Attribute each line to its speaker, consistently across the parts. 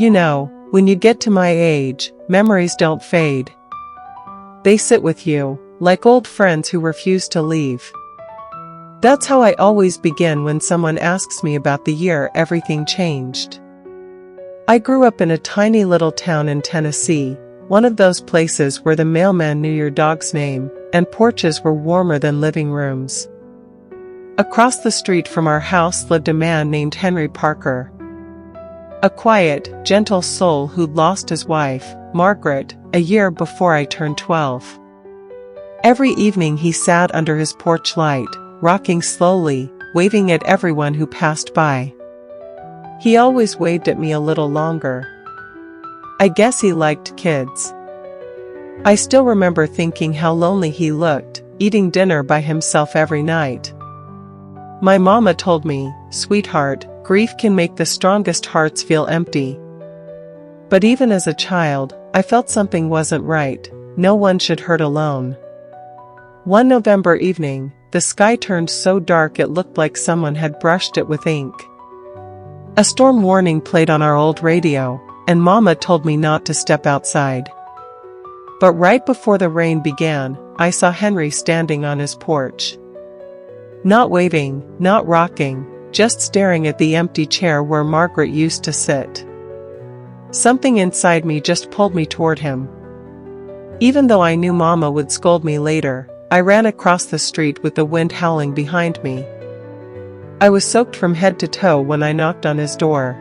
Speaker 1: You know, when you get to my age, memories don't fade. They sit with you, like old friends who refuse to leave. That's how I always begin when someone asks me about the year everything changed. I grew up in a tiny little town in Tennessee, one of those places where the mailman knew your dog's name, and porches were warmer than living rooms. Across the street from our house lived a man named Henry Parker. A quiet, gentle soul who'd lost his wife, Margaret, a year before I turned 12. Every evening he sat under his porch light, rocking slowly, waving at everyone who passed by. He always waved at me a little longer. I guess he liked kids. I still remember thinking how lonely he looked, eating dinner by himself every night. My mama told me, "Sweetheart, grief can make the strongest hearts feel empty." But even as a child, I felt something wasn't right. No one should hurt alone. One November evening, the sky turned so dark it looked like someone had brushed it with ink. A storm warning played on our old radio, and Mama told me not to step outside. But right before the rain began, I saw Henry standing on his porch. Not waving, not rocking, just staring at the empty chair where Margaret used to sit. Something inside me just pulled me toward him. Even though I knew Mama would scold me later, I ran across the street with the wind howling behind me. I was soaked from head to toe when I knocked on his door.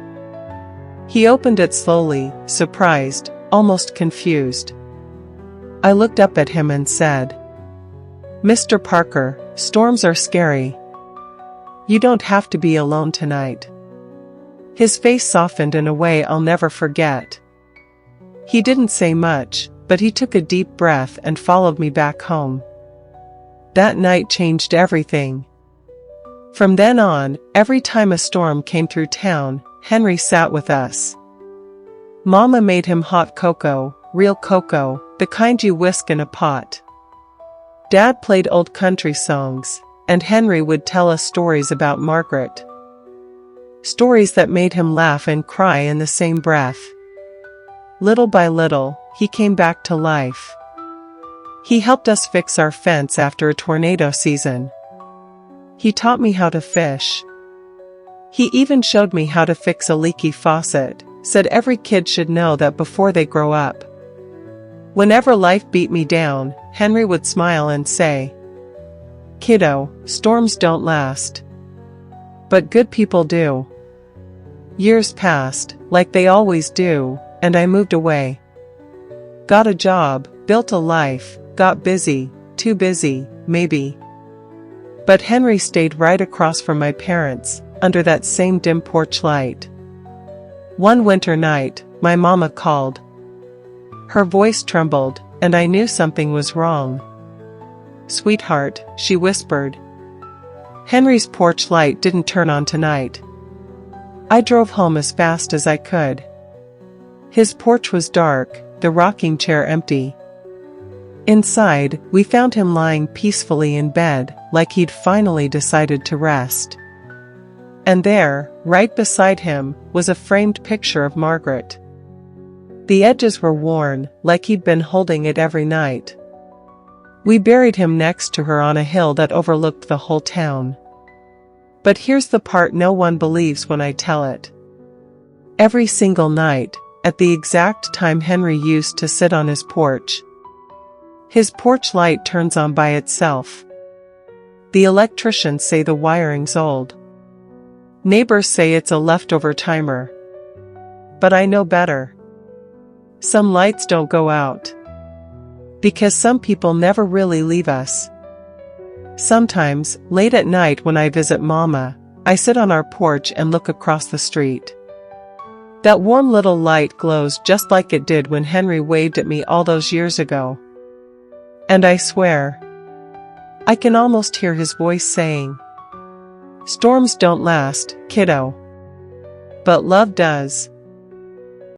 Speaker 1: He opened it slowly, surprised, almost confused. I looked up at him and said, "Mr. Parker, storms are scary. You don't have to be alone tonight." His face softened in a way I'll never forget. He didn't say much, but he took a deep breath and followed me back home. That night changed everything. From then on, every time a storm came through town, Henry sat with us. Mama made him hot cocoa, real cocoa, the kind you whisk in a pot. Dad played old country songs, and Henry would tell us stories about Margaret. Stories that made him laugh and cry in the same breath. Little by little, he came back to life. He helped us fix our fence after a tornado season. He taught me how to fish. He even showed me how to fix a leaky faucet, said every kid should know that before they grow up. Whenever life beat me down, Henry would smile and say, "Kiddo, storms don't last. But good people do." Years passed, like they always do, and I moved away. Got a job, built a life, got busy, too busy, maybe. But Henry stayed right across from my parents, under that same dim porch light. One winter night, my mama called. Her voice trembled, and I knew something was wrong. "Sweetheart," she whispered. "Henry's porch light didn't turn on tonight." I drove home as fast as I could. His porch was dark, the rocking chair empty. Inside, we found him lying peacefully in bed, like he'd finally decided to rest. And there, right beside him, was a framed picture of Margaret. The edges were worn, like he'd been holding it every night. We buried him next to her on a hill that overlooked the whole town. But here's the part no one believes when I tell it. Every single night, at the exact time Henry used to sit on his porch, his porch light turns on by itself. The electricians say the wiring's old. Neighbors say it's a leftover timer. But I know better. Some lights don't go out. Because some people never really leave us. Sometimes, late at night when I visit Mama, I sit on our porch and look across the street. That warm little light glows just like it did when Henry waved at me all those years ago. And I swear, I can almost hear his voice saying, "Storms don't last, kiddo. But love does."